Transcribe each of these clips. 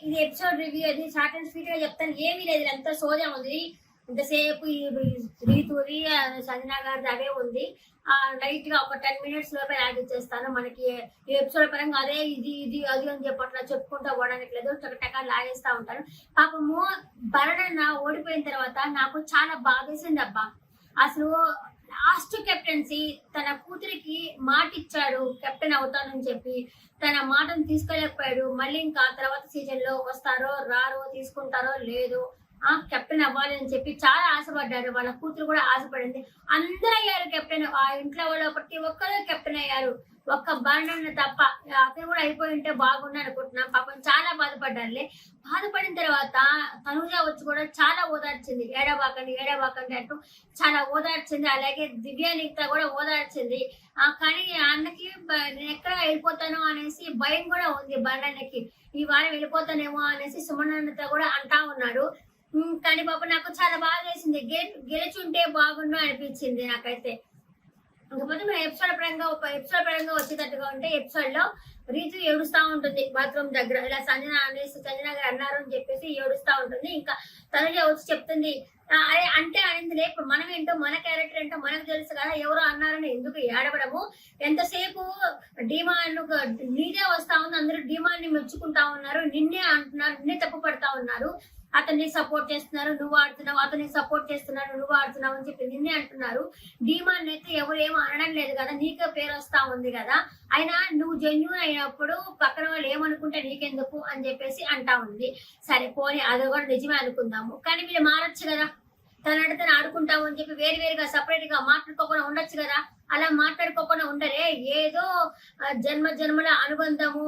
ఇది episode review అది short and sweet గా చెప్తాను. ఏమీ లేదు, ఎంత సోజా ఉంది. ఇంతసేపు ఈ రీతూరి సంజనా గారిది అవే ఉంది. లైట్ గా ఒక 10 minutes లోపే యాడ్ ఇచ్చేస్తాను. మనకి ఈ ఎపిసోడ్ పరంగా అదే ఇది ఇది అది అని చెప్పి అట్లా చెప్పుకుంటూ పోవడానికి లేదు, టకా లాగేస్తా ఉంటాను. పాపము భరణన్న ఓడిపోయిన తర్వాత నాకు చాలా బాధేసింది అబ్బా. అసలు లాస్ట్ కెప్టెన్సీ తన కూతురికి మాట ఇచ్చాడు కెప్టెన్ అవుతానని చెప్పి, తన మాటను తీసుకోలేకపోయాడు. మళ్ళీ ఇంకా తర్వాత సీజన్ లో వస్తారో రారో తీసుకుంటారో లేదో కెప్టెన్ అవ్వాలి అని చెప్పి చాలా ఆశపడ్డారు. వాళ్ళ కూతురు కూడా ఆశపడింది. అందరూ అయ్యారు కెప్టెన్. ఆ ఇంట్లో వాళ్ళు ప్రతి ఒక్కరు కెప్టెన్ అయ్యారు, ఒక్క భరణన్న తప్ప. అతను కూడా అయిపోయి ఉంటే బాగుండు అనుకుంటున్నాం. పాపం చాలా బాధపడ్డారులే. బాధపడిన తర్వాత తనుజ వచ్చి కూడా చాలా ఓదార్చింది. ఏడబాకండి అంటూ చాలా ఓదార్చింది. అలాగే దివ్యానిత కూడా ఓదార్చింది. కానీ అన్నకి నేను ఎక్కడ వెళ్ళిపోతాను అనేసి భయం కూడా ఉంది భరణన్నకి. ఈ వారం వెళ్ళిపోతానేమో అనేసి సుమనన్నత కూడా అంటా ఉన్నాడు. కానీ పాప నాకు చాలా బాగా చేసింది. గెలుచుంటే బాగుండు అనిపించింది నాకైతే. ఇంకపోతే మన ఎపిసోడ్ పరంగా వచ్చేటట్టుగా ఉంటే ఎపిసోడ్ లో రీతు ఏడుస్తా ఉంటుంది బాత్రూమ్ దగ్గర. ఇలా సంజన గారు అన్నారు అని చెప్పేసి ఏడుస్తా ఉంటుంది. ఇంకా తనుజ వచ్చి చెప్తుంది, అరే అంటే అనిందిలే, ఇప్పుడు మనం ఏంటో మన క్యారెక్టర్ ఏంటో మనకు తెలుసు కదా, ఎవరో అన్నారని ఎందుకు ఏడవడము. ఎంతసేపు డిమాండ్ నీదే వస్తా ఉంది, అందరూ డిమాండ్ ని మెచ్చుకుంటా ఉన్నారు, నిన్నే అంటున్నారు, నిన్నే తప్పు పడతా ఉన్నారు. అతన్ని సపోర్ట్ చేస్తున్నారు నువ్వు ఆడుతున్నావు, అతన్ని సపోర్ట్ చేస్తున్నారు నువ్వు ఆడుతున్నావు అని చెప్పి నిన్నే అంటున్నారు. డిమాండ్ అయితే ఎవరు ఏమో అనడం లేదు కదా, నీకే పేరు వస్తా ఉంది కదా, అయినా నువ్వు జెన్యూన్ అయినప్పుడు పక్కన వాళ్ళు ఏమనుకుంటే నీకెందుకు అని చెప్పేసి అంటా ఉంది. సరే పోనీ అది కూడా నిజమే అనుకుందాము, కానీ వీళ్ళు మారచ్చు కదా. తనడితే ఆడుకుంటావు అని చెప్పి వేరుగా సపరేట్ గా మాట్లాడుకోకుండా ఉండొచ్చు కదా. అలా మాట్లాడుకోకుండా ఉండరే, ఏదో జన్మల అనుబంధము,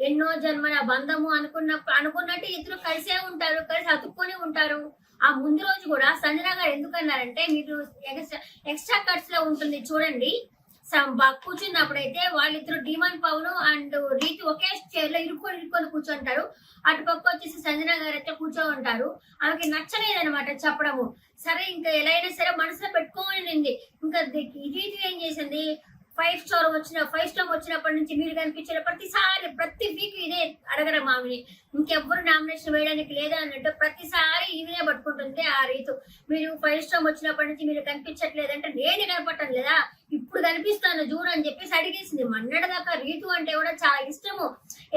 ఎన్నో జన్మల బంధము అనుకున్నట్టు ఇద్దరు కలిసే ఉంటారు, కలిసి అతుక్కొని ఉంటారు. ఆ ముందు రోజు కూడా సంజన గారు ఎందుకన్నారంటే, మీరు ఎక్స్ట్రా కట్స్ లో ఉంటుంది చూడండి, కూర్చున్నప్పుడైతే వాళ్ళిద్దరు డిమాండ్ పవన్ అండ్ రీతి ఒకే చైర్ లో ఇరుక్కొని కూర్చుంటారు. అటు పక్క వచ్చేసి సంజన గారు అయితే కూర్చో ఉంటారు. ఆమెకి నచ్చలేదనమాట చెప్పడము. సరే ఇంకా ఎలా అయినా సరే మనసులో పెట్టుకోనింది. ఇంకా రీతి ఏం చేసింది, 5 స్టార్ వచ్చినప్పటి నుంచి మీరు కనిపించిన ప్రతి వీక్ ఇదే అడగడం ఆమెని. ఇంకెవ్వరు నామినేషన్ వేయడానికి లేదా అన్నట్టు ప్రతిసారి ఈమెనే పట్టుకుంటుంది ఆ రీతు. మీరు 5 స్టార్ వచ్చినప్పటి నుంచి మీరు కనిపించట్లేదంటే నేను కనపడటం లేదా, ఇప్పుడు కనిపిస్తాను చూడు అని చెప్పేసి అడిగేసింది. మొన్నటిదాకా రీతు అంటే కూడా చాలా ఇష్టము,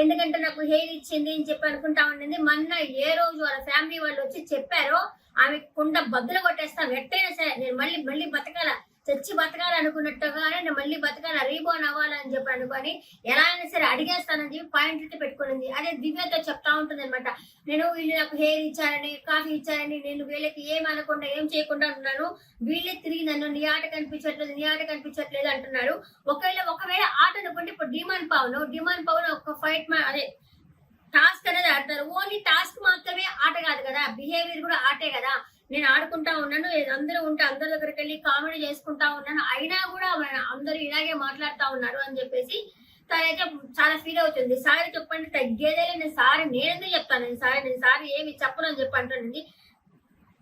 ఎందుకంటే నాకు హెయిర్ ఇచ్చింది అని చెప్పి అనుకుంటా ఉండింది. మొన్న ఏ రోజు వాళ్ళ ఫ్యామిలీ వాళ్ళు వచ్చి చెప్పారో ఆమె కుండ బద్దలు కొట్టేస్తాం, ఎట్టయినా సరే నేను మళ్ళీ బతకాల, చచ్చి బతకాలనుకున్నట్టుగానే నేను మళ్ళీ బతకాల, రీబోన్ అవ్వాలని చెప్పి అనుకొని ఎలా అయినా సరే అడిగేస్తానని చెప్పి పాయింట్ అయితే పెట్టుకునింది. అదే దివ్యతో చెప్తా ఉంటుంది అనమాట, నేను వీళ్ళు నాకు హెయిర్ ఇచ్చారని కాఫీ ఇచ్చారని నేను వీళ్ళకి ఏం అనకుండా ఏం చేయకుండా ఉన్నాను, వీళ్ళే తిరిగి నన్ను నీ ఆట కనిపించట్లేదు అంటున్నాడు. ఒకవేళ ఆట అనుకుంటే ఇప్పుడు డిమాండ్ పవన్ ఒక ఫైట్ అదే టాస్క్ అనేది ఆడతారు. ఓన్లీ టాస్క్ మాత్రమే ఆట కాదు కదా, బిహేవియర్ కూడా ఆటే కదా. నేను ఆడుకుంటా ఉన్నాను, అందరూ ఉంటే అందరి దగ్గరికి వెళ్ళి కామెడీ చేసుకుంటా ఉన్నాను, అయినా కూడా అందరూ ఇలాగే మాట్లాడుతా ఉన్నారు అని చెప్పేసి తనైతే చాలా ఫీల్ అవుతుంది. సారీ చెప్పండి తగ్గేదే, నేనెందుకు చెప్తాను, నేను సారీ ఏమి చెప్పను అని చెప్పి అంటుంది.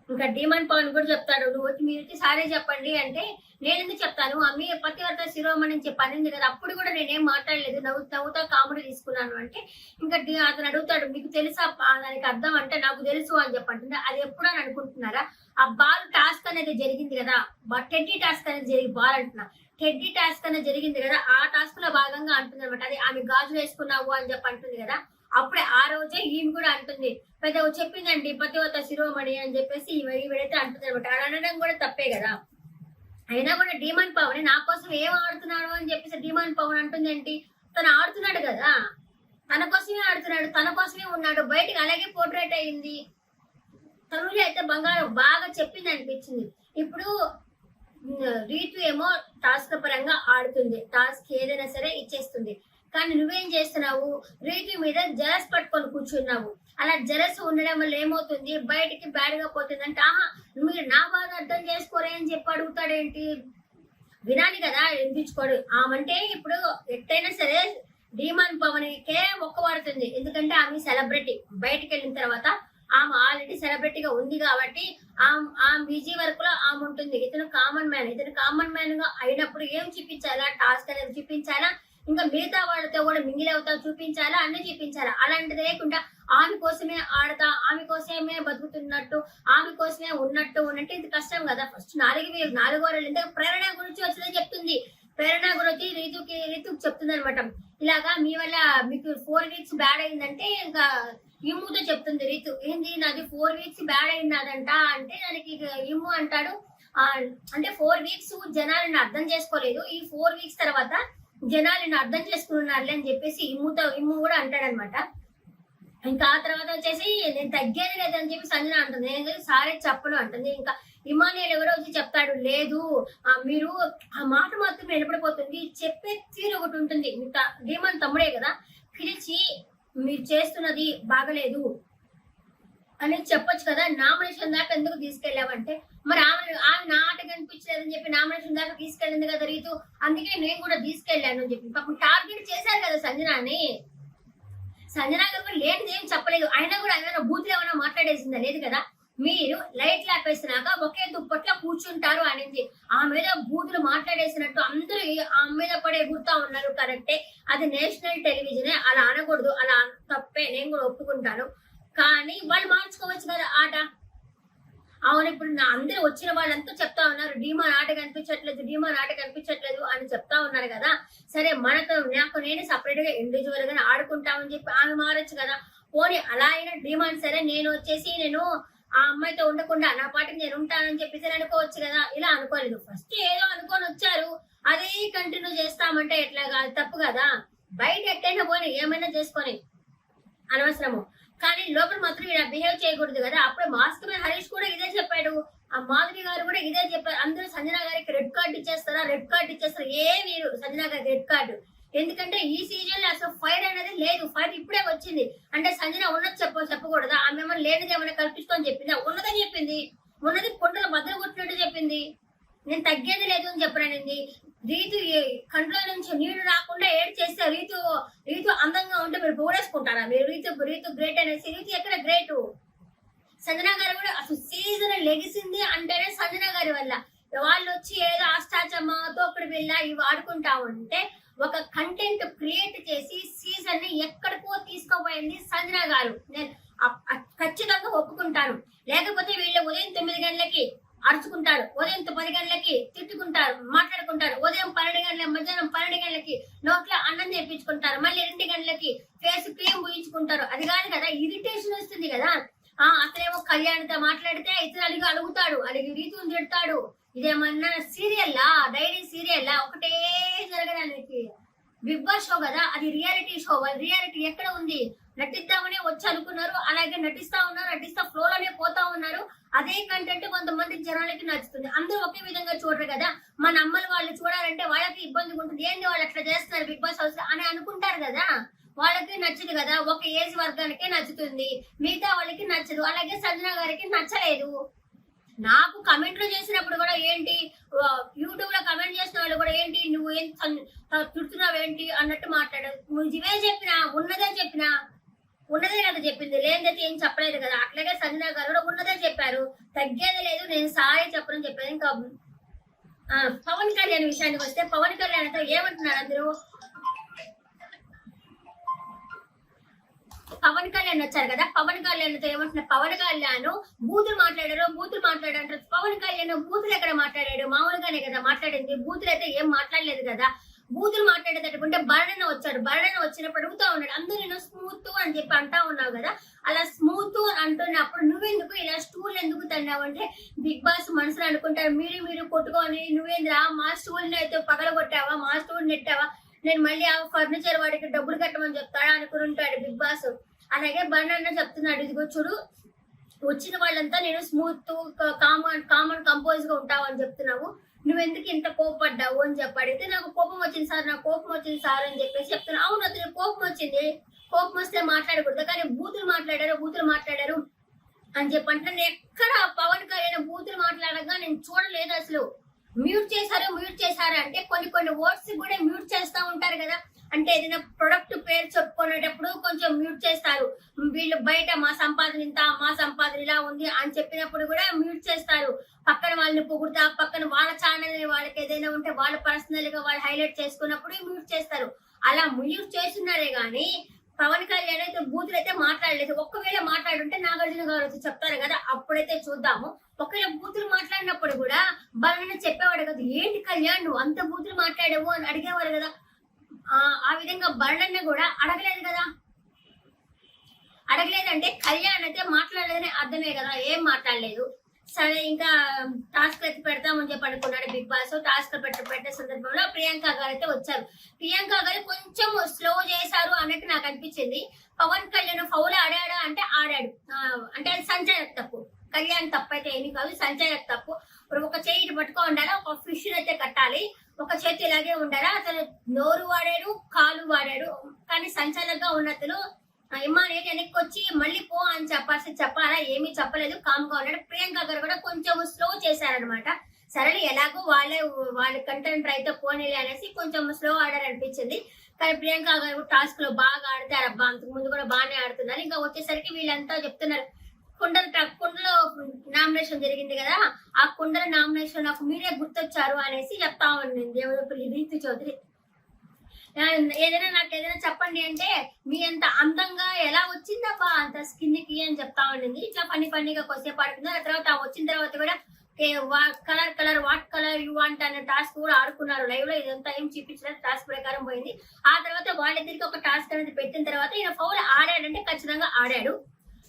ఇంకా డిమాండ్ పవన్ కూడా చెప్తాడు, మీరు వచ్చి సారీ చెప్పండి అంటే నేను ఎందుకు చెప్తాను, మీ పతివర్త శిరోమణి చెప్పి అనింది కదా, అప్పుడు కూడా నేనేం మాట్లాడలేదు, నవ్వుతా కామెడీ తీసుకున్నాను అంటే ఇంకా అతను అడుగుతాడు, మీకు తెలుసా దానికి అర్థం అంటే నాకు తెలుసు అని చెప్పంటుంది. అది ఎప్పుడు అని అనుకుంటున్నారా, ఆ బాల్ టాస్క్ అనేది జరిగింది కదా, టెడ్డీ టాస్క్ అనేది బాల్ అంటున్నా, టెడ్డీ టాస్క్ అనేది జరిగింది కదా, ఆ టాస్క్ లో భాగంగా అంటుంది అనమాట. అది ఆమె గాజులు వేసుకున్నావు అని చెప్పి అంటుంది కదా, అప్పుడే ఆ రోజే ఈమె కూడా అంటుంది, పెద్ద చెప్పిందండి పతివత శిరోమణి అని చెప్పేసి ఈవిడైతే అంటుంది అనమాట. అనడం కూడా తప్పే కదా. అయినా కూడా డిమాండ్ పవన్ నా కోసం ఏం ఆడుతున్నాడు అని చెప్పేసి డిమాండ్ పవన్ అంటుంది ఏంటి, తను ఆడుతున్నాడు కదా, తన కోసమే ఆడుతున్నాడు, తన కోసమే ఉన్నాడు, బయటకు అలాగే పోర్ట్రేట్ అయింది. తనుజ అయితే బంగారం బాగా చెప్పింది అనిపించింది. ఇప్పుడు రీతు ఏమో టాస్క్ పరంగా ఆడుతుంది, టాస్క్ ఏదైనా సరే ఇచ్చేస్తుంది, కానీ నువ్వేం చేస్తున్నావు, రీతు మీద జలస్ పట్టుకొని కూర్చున్నావు. అలా జలస్ ఉండడం వల్ల ఏమవుతుంది, బయటికి బ్యాడ్ గా పోతుంది అంటే, మీరు నా బాధ అర్థం చేసుకోరే అని చెప్పి అడుగుతాడేంటి, వినాలి కదా, వినిపించుకోడు. ఆమంటే ఇప్పుడు ఎట్టయినా సరే డిమాండ్ పవన్కే మొక్కబడుతుంది, ఎందుకంటే ఆమె సెలబ్రిటీ. బయటికి వెళ్ళిన తర్వాత ఆమె ఆల్రెడీ సెలబ్రిటీగా ఉంది కాబట్టి ఆమె బిజీ వర్క్ లో ఆమె ఉంటుంది. ఇతను కామన్ మ్యాన్ గా అయినప్పుడు ఏం చూపించాలా, టాస్క్ అనేది చూపించాలా, ఇంకా మిగతా వాళ్ళతో కూడా మింగిల్ అవుతా చూపించాలా, అన్ని చూపించాలా. అలాంటిది లేకుండా ఆమె కోసమే ఆడతా, ఆమె కోసమే బతుకుతున్నట్టు, ఆమె కోసమే ఉన్నట్టు ఇది కష్టం కదా. ఫస్ట్ 4 వారాలు ఎందుకు ప్రేరణ గురించి వచ్చిందని చెప్తుంది. ప్రేరణ గురించి రీతుకి చెప్తుంది అనమాట. ఇలాగా మీ వల్ల మీకు 4 వీక్స్ బ్యాడ్ అయిందంటే ఇంకా ఇమ్ముతో చెప్తుంది రీతు. ఏంది నాది 4 వీక్స్ బ్యాడ్ అయిందంట అంటే దానికి ఇమ్ము అంటాడు అంటే 4 వీక్స్ జనాలను అర్థం చేసుకోలేదు, ఈ 4 వీక్స్ తర్వాత జనాలను అర్థం చేసుకున్నారులే అని చెప్పేసి ఇమ్ము కూడా అంటాడనమాట. ఇంకా ఆ తర్వాత వచ్చేసి నేను తగ్గేది లేదని చెప్పి సంజన అంటుంది. నేను సారే చెప్పను అంటుంది. ఇంకా ఇమానియల్ ఎవరో వచ్చి చెప్తాడు, లేదు మీరు ఆ మాట మాత్రం నిలబడిపోతుంది, చెప్పే తీరు ఒకటి ఉంటుంది. డీమాన్ తమ్ముడే కదా, పిలిచి మీరు చేస్తున్నది బాగలేదు అని చెప్పొచ్చు కదా, నామినేషన్ దాకా ఎందుకు తీసుకెళ్ళావంటే మరి ఆమె నా ఆట కనిపించలేదని చెప్పి నామినేషన్ దాకా తీసుకెళ్ళింది కదా రీతు, అందుకే నేను కూడా తీసుకెళ్ళాను అని చెప్పి పాపం టార్గెట్ చేశారు కదా సంజనాని. సంజనా గారు కూడా లేనిది ఏం చెప్పలేదు, అయినా కూడా ఆయన బూతులు ఏమైనా మాట్లాడేసిందా? లేదు కదా. మీరు లైట్ లేపేసినాక ఒకే దుప్పట్లో కూర్చుంటారు అనేది ఆ మీద బూతులు మాట్లాడేసినట్టు అందరూ ఆమె మీద పడే ఎగురుతా ఉన్నారు. కరెక్టే, అది నేషనల్ టెలివిజనే, అలా అనకూడదు, అలా తప్పే, నేను కూడా ఒప్పుకుంటాను. కానీ వాళ్ళు మార్చుకోవచ్చు కదా ఆట. అవును, ఇప్పుడు అందరూ వచ్చిన వాళ్ళంతా చెప్తా ఉన్నారు డీమాన్ ఆట కనిపించట్లేదు, డీమాన్ ఆట కనిపించట్లేదు అని చెప్తా ఉన్నారు కదా. సరే మనతో నేను సపరేట్ గా ఇండివిజువల్ గా ఆడుకుంటామని చెప్పి ఆమె మారచ్చు కదా. పోనీ అలా అయినా డీమాన్ సరే నేను ఆ అమ్మాయితో ఉండకుండా నా పాటికి నేను ఉంటానని చెప్పేసి అనుకోవచ్చు కదా. ఇలా అనుకోలేదు, ఫస్ట్ ఏదో అనుకొని వచ్చారు, అదే కంటిన్యూ చేస్తామంటే ఎట్లా కాదు, తప్పు కదా. బయట ఎట్టైనా పోనీ ఏమైనా చేసుకొని అనవసరము, కానీ లోపల మాత్రం ఇలా బిహేవ్ చేయకూడదు కదా. అప్పుడు మాస్క్ మీద హరీష్ కూడా ఇదే చెప్పాడు, ఆ మాధురి గారు కూడా ఇదే చెప్పారు. అందరూ సంజనా గారికి రెడ్ కార్డు ఇచ్చేస్తారా, రెడ్ కార్డు ఇచ్చేస్తారా? మీరు సంజనా గారికి రెడ్ కార్డు, ఎందుకంటే ఈ సీజన్ లో అసలు ఫైర్ అనేది లేదు, ఫైర్ ఇప్పుడే వచ్చింది అంటే సంజన ఉన్నది చెప్పకూడదా? ఆమె ఏమైనా లేనిది ఏమైనా కల్పిస్తామని చెప్పిందా? ఉన్నదని చెప్పింది, ఉన్నది కొండలు బద్దలు కొట్టినట్టు చెప్పింది. నేను తగ్గేది లేదు అని చెప్పానండి. రీతు కంట్లో నుంచి నీళ్లు రాకుండా ఏడ్ చేస్తే రీతు అందంగా ఉంటే మీరు పోడేసుకుంటారా? మీరు రీతు గ్రేట్ అనేసి, రీతు ఎక్కడ గ్రేటు? సంజనా గారు కూడా అసలు సీజన్ లెగిసింది అంటేనే సంజనా గారి వల్ల. వాళ్ళు వచ్చి ఏదో అష్టాచమ్మ తోపుడు బిళ్ళ ఇవి ఆడుకుంటా ఉంటే ఒక కంటెంట్ క్రియేట్ చేసి సీజన్ ని ఎక్కడికో తీసుకోపోయింది సంజనా గారు. నేను ఖచ్చితంగా ఒప్పుకుంటాను. లేకపోతే వీళ్ళు ఉదయం 9 గంటలకి అరుచుకుంటారు, ఉదయం 10 గంటలకి తిట్టుకుంటారు, మాట్లాడుకుంటారు, ఉదయం 12 గంటల మధ్యాహ్నం 12 గంటలకి నోట్లో అన్నం చేపించుకుంటారు, మళ్ళీ 2 గంటలకి ఫేస్ క్రీమ్ పూయించుకుంటారు. అది కాదు కదా, ఇరిటేషన్ వస్తుంది కదా. అసలేమో కళ్యాణ్తో మాట్లాడితే ఇతరులు అడుగుతాడు, అడిగి రీతుని తిడతాడు. ఇదేమన్నా సీరియల్లా, డైరీ సీరియల్లా? ఒకటే జరగడానికి బిగ్ బాస్ షో కదా, అది రియాలిటీ షో. రియాలిటీ ఎక్కడ ఉంది? నటిద్దామనే వచ్చి అనుకున్నారు, అలాగే నటిస్తా ఉన్నారు, నటిస్తా ఫ్లోలోనే పోతా ఉన్నారు. అదే కంటెంట్ కొంతమంది జనాలకి నచ్చుతుంది, అందరూ ఒకే విధంగా చూడరు కదా. మన అమ్మలు వాళ్ళు చూడాలంటే వాళ్ళకి ఇబ్బందిగా ఉంటుంది, ఏంటి వాళ్ళు అట్లా చేస్తున్నారు బిగ్ బాస్ హౌస్ అని అనుకుంటారు కదా. వాళ్ళకి నచ్చదు కదా, ఒక ఏజ్ వర్గానికే నచ్చుతుంది, మిగతా వాళ్ళకి నచ్చదు. అలాగే సంజనా గారికి నచ్చలేదు. నాకు కమెంట్లు చేసినప్పుడు కూడా ఏంటి, యూట్యూబ్ లో కమెంట్ చేసిన వాళ్ళు కూడా ఏంటి నువ్వు ఏం తిడుతున్నావు ఏంటి అన్నట్టు మాట్లాడారు. నువ్వు ఇవే చెప్పినా, ఉన్నదే కదా చెప్పింది, లేనిదైతే ఏం చెప్పలేదు కదా. అట్లాగే సంజనా గారు కూడా ఉన్నదే చెప్పారు, తగ్గేది లేదు, నేను సారీ చెప్పనని చెప్పాను. ఇంకా పవన్ కళ్యాణ్ విషయానికి వస్తే, పవన్ కళ్యాణ్ తో ఏమంటున్నారు అందరూ? పవన్ కళ్యాణ్ వచ్చారు కదా, పవన్ కళ్యాణ్ తో ఏమంటున్నారు? పవన్ కళ్యాణ్ బూతులు మాట్లాడారు. పవన్ కళ్యాణ్ బూతులు ఎక్కడ మాట్లాడాడు? మామూలుగానే కదా మాట్లాడింది, బూతులు అయితే ఏం మాట్లాడలేదు కదా. బూతులు మాట్లాడేటట్టుకుంటే బర్ణన వచ్చాడు, బర్ణన వచ్చినప్పుడు అడుగుతా ఉన్నాడు, అందరూ నేను స్మూత్ అని చెప్పి అంటా ఉన్నావు కదా. అలా స్మూత్ అంటున్నప్పుడు నువ్వెందుకు ఇలా స్టూల్ ఎందుకు తన్నావు అంటే, బిగ్ బాస్ మనసులో అనుకుంటారు మీరు కొట్టుకొని, నువ్వేంద్రా మా స్టూల్ ని అయితే పగలగొట్టావా, మా స్టూల్ నెట్టావా, నేను మళ్ళీ ఆ ఫర్నిచర్ వాడికి డబ్బులు కట్టమని చెప్తాడా అనుకుని ఉంటాడు బిగ్ బాస్. అలాగే బర్ణన్న చెప్తున్నాడు, ఇదిగో చూడు వచ్చిన వాళ్ళంతా నేను స్మూత్ కామన్ కంపోజ్ గా ఉంటావు అని చెప్తున్నావు, నువ్వెందుకు ఇంత కోపడ్డావు అని చెప్పి అడిగితే, నాకు కోపం వచ్చింది సార్ అని చెప్పేసి చెప్తున్నా. అవును, అతను కోపం వచ్చింది, కోపం వస్తే మాట్లాడకూడదు, కానీ బూతులు మాట్లాడారు అని చెప్పి అంటే, ఎక్కడ పవన్ కళ్యాణ్ బూతులు మాట్లాడగా నేను చూడలేదు అసలు. మ్యూట్ చేశారు అంటే కొన్ని వర్డ్స్ కూడా మ్యూట్ చేస్తా ఉంటారు కదా. అంటే ఏదైనా ప్రొడక్ట్ పేరు చెప్పుకునేటప్పుడు కొంచెం మ్యూట్ చేస్తారు. వీళ్ళు బయట మా సంపాదన ఇలా ఉంది అని చెప్పినప్పుడు కూడా మ్యూట్ చేస్తారు. పక్కన వాళ్ళని పొగుడుతా, పక్కన వాళ్ళ ఛానల్ వాళ్ళకి ఏదైనా ఉంటే వాళ్ళు పర్సనల్ గా వాళ్ళు హైలైట్ చేసుకున్నప్పుడు మ్యూట్ చేస్తారు. అలా మ్యూట్ చేస్తున్నారే గానీ పవన్ కళ్యాణ్ అయితే బూతులు అయితే మాట్లాడలేదు. ఒక్కవేళ మాట్లాడుంటే నాగార్జున గారు వచ్చి చెప్తారు కదా, అప్పుడైతే చూద్దాము. ఒకవేళ బూతులు మాట్లాడినప్పుడు కూడా బలన చెప్పేవాడు కదా, ఏంటి కళ్యాణ్ నువ్వు అంత బూతులు మాట్లాడావు అని అడిగేవారు కదా. ఆ విధంగా బలన్న కూడా అడగలేదు కదా. అడగలేదంటే కళ్యాణ్ అయితే మాట్లాడలేదని అర్థమే కదా, ఏం మాట్లాడలేదు. సరే ఇంకా టాస్క్ అయితే పెడతామని చెప్పి అనుకున్నాడు బిగ్ బాస్. టాస్క్ పెట్టే సందర్భంలో ప్రియాంక గారు అయితే వచ్చారు. ప్రియాంక గారు కొంచెం స్లో చేశారు అన్నట్టు నాకు అనిపించింది. పవన్ కళ్యాణ్ ఫౌల్ ఆడాడా అంటే ఆడాడు, అంటే అది సంచలన తప్పు. కళ్యాణ్ తప్పు అయితే ఏమి కాదు, సంచలన తప్పు. ఒక చేయి పట్టుకో ఉండాలా, ఒక ఫిష్ అయితే కట్టాలి, ఒక చేతి ఇలాగే ఉండాలా. అతను నోరు వాడాడు, కాలు వాడాడు, కానీ సంచలనంగా ఉన్నతను ఇమ్మానేటి వెనక్కి వచ్చి మళ్ళీ పో అని చెప్పాలా, ఏమీ చెప్పలేదు, కామ్గా ఉన్నాడు. ప్రియాంక గారు కూడా కొంచెం స్లో చేశారనమాట. సరే ఎలాగో వాళ్ళ కంటెంట్ అయితే పోనీలే అనేసి కొంచెం స్లో ఆడారు అనిపించింది. కానీ ప్రియాంక గారు టాస్క్ లో బాగా ఆడతారు అబ్బా, అంతకు ముందు కూడా బాగానే ఆడుతున్నారు. ఇంకా వచ్చేసరికి వీళ్ళంతా చెప్తున్నారు, కుండలో నామినేషన్ జరిగింది కదా, ఆ కుండల నామినేషన్ నాకు మీరే గుర్తొచ్చారు అనేసి చెప్తా ఉండింది రీతు చౌదరి. నాకు ఏదైనా చెప్పండి అంటే మీ అంత అందంగా ఎలా వచ్చిందబ్బా అంత స్కిన్ కి అని చెప్తా ఉండింది. ఇట్లా ఫన్నీగా కొద్దిసేపు ఆడుకున్నారు. ఆ తర్వాత వచ్చిన తర్వాత కూడా వాట్ కలర్ యూ వాంట్ అనే టాస్క్ కూడా ఆడుకున్నారు లైవ్ లో. ఇదంతా ఏం చూపించలేదు, టాస్క్ ప్రకారం పోయింది. ఆ తర్వాత వాళ్ళిద్దరికి ఒక టాస్క్ అనేది పెట్టిన తర్వాత ఈయన ఫౌల్ ఆడాడంటే ఖచ్చితంగా ఆడాడు,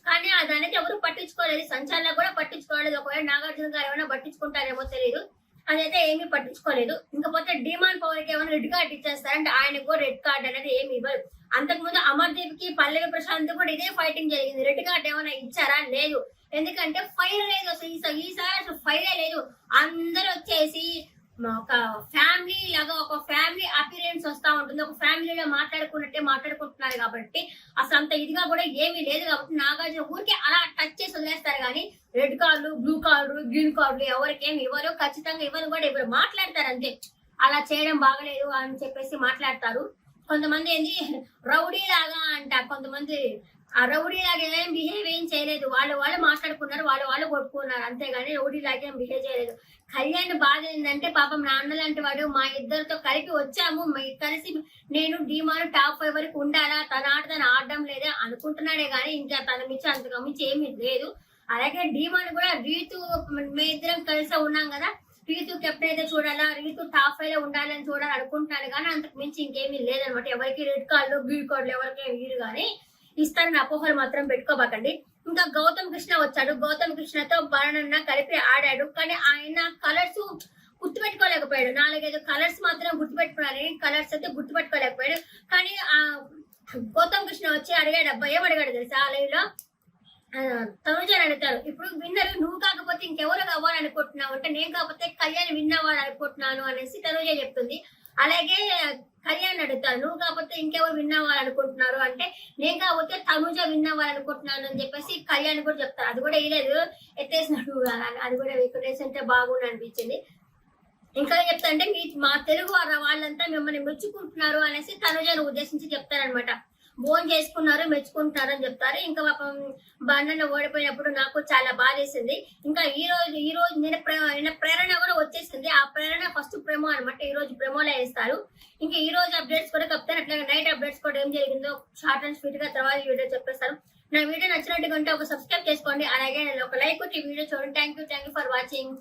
కానీ అది అనేది ఎవరు పట్టించుకోలేదు. సంచాలన కూడా పట్టించుకోలేదు. ఒకవేళ నాగార్జున గారు ఏమైనా పట్టించుకుంటారేమో తెలియదు, అదైతే ఏమీ పట్టించుకోలేదు. ఇంకపోతే డిమాండ్ పవర్ కి ఏమైనా రెడ్ కార్డ్ ఇచ్చేస్తారంటే ఆయనకు రెడ్ కార్డ్ అనేది ఏమి ఇవ్వరు. అంతకుముందు అమర్దీప్ కి పల్లవి ప్రశాంత్ కూడా ఇదే ఫైటింగ్ జరిగింది. రెడ్ కార్డ్ ఏమైనా ఇచ్చారా? లేదు. ఎందుకంటే ఫైర్ లేదు అసలు, ఈసారి అసలు ఫైరే లేదు. అందరూ వచ్చేసి ఒక ఫ్యామిలీ లాగా, ఒక ఫ్యామిలీ అపీరెన్స్ వస్తా ఉంటుంది, ఒక ఫ్యామిలీలో మాట్లాడుకున్నట్టే మాట్లాడుకుంటున్నారు కాబట్టి అసలు అంత ఇదిగా కూడా ఏమీ లేదు. కాబట్టి నాగార్జున ఊరికే అలా టచ్ చేసి వదిలేస్తారు కానీ రెడ్ కార్డులు, బ్లూ కార్డులు, గ్రీన్ కార్డులు ఎవరికేమి ఇవ్వరు, ఖచ్చితంగా ఇవ్వరు కూడా ఇవ్వరు, మాట్లాడతారు అంతే. అలా చేయడం బాగలేదు అని చెప్పేసి మాట్లాడతారు. కొంతమంది ఏంది రౌడీ లాగా అంట, కొంతమంది ఆ రౌడీ లాగా ఏం బిహేవ్ ఏం చేయలేదు, వాళ్ళు మాట్లాడుకున్నారు, వాళ్ళు కొట్టుకున్నారు, అంతేగాని రౌడీ లాగా ఏం బిహేవ్ చేయలేదు. కళ్యాణ్ బాధ ఏంటంటే పాపం నాన్న లాంటి వాడు, మా ఇద్దరితో కలిపి వచ్చాము, కలిసి నేను డీమాన్ టాప్ 5 వరకు ఉండాలా, తన ఆట తను ఆడడం లేదా అనుకుంటున్నాడే గానీ ఇంకా తన మించి అంతకు మించి ఏమీ లేదు. అలాగే డీమాన్ కూడా రీతు మీ ఇద్దరం కలిసి ఉన్నాం కదా, రీతు కెప్టెన్ అయితే చూడాలా, రీతు టాప్ 5 లో ఉండాలని చూడాలి అనుకుంటున్నాను కానీ అంతకు మించి ఇంకేమీ లేదనమాట. ఎవరికి రెడ్ కార్డులు గ్రీన్ కార్డులు ఎవరికి వీరు కానీ ఇస్తారని అపోహలు మాత్రం పెట్టుకోబాకండి. ఇంకా గౌతమ్ కృష్ణ వచ్చాడు. గౌతమ్ కృష్ణతో బరణన్న కలిపి ఆడాడు, కానీ ఆయన కలర్స్ గుర్తుపెట్టుకోలేకపోయాడు. 4-5 కలర్స్ మాత్రం గుర్తుపెట్టుకున్నాడు, కలర్స్ అయితే గుర్తుపెట్టుకోలేకపోయాడు. కానీ ఆ గౌతమ్ కృష్ణ వచ్చి అడిగాడు, అబ్బా ఏం అడిగాడు తెలుసా, లైవ్ లో తనుజని అడుగుతారు, ఇప్పుడు విన్నర్ నువ్వు కాకపోతే ఇంకెవరు కావాలనుకుంటున్నావు అంటే నేను కాకపోతే కళ్యాణ్ విన్ అవ్వాలనుకుంటున్నాను అనేసి తనుజ చెప్తుంది. అలాగే కళ్యాణ్ అడుగుతారు, నువ్వు కాకపోతే ఇంకెవరు విన్ అవ్వాలనుకుంటున్నారు అంటే నేను కాకపోతే తనుజ విన్ అవ్వాలనుకుంటున్నాను అని చెప్పేసి కళ్యాణ్ కూడా చెప్తారు. అది కూడా వేయలేదు, ఎత్తేసినట్టు, అది కూడా వేసుకుంటే బాగుంది అనిపించింది. ఇంకా చెప్తా అంటే మా తెలుగు వాళ్ళంతా మిమ్మల్ని మెచ్చుకుంటున్నారు అనేసి తనుజను ఉద్దేశించి చెప్తారనమాట. భోజనం చేసుకున్నారు, మెచ్చుకుంటున్నారు అని చెప్తారు. ఇంకా పాపం బండన్న ఓడిపోయినప్పుడు నాకు చాలా బాధేసింది. ఇంకా ఈ రోజు నిన్న ప్రేరణ కూడా వచ్చేసింది. ఆ ప్రేరణ ఫస్ట్ ప్రేమో అనమాట, ఈ రోజు ప్రేమోలో వేస్తారు. ఇంకా ఈ రోజు అప్డేట్స్ కూడా చెప్తాను, అట్లాగే నైట్ అప్డేట్స్ కూడా ఏం జరిగిందో షార్ట్ అండ్ స్వీట్ గా తర్వాత వీడియో చెప్పేస్తాను. నా వీడియో నచ్చినట్టుగా ఉంటే ఒక సబ్స్క్రైబ్ చేసుకోండి, అలాగే ఒక లైక్ కొట్టి వీడియో చూడండి. Thank you for watching.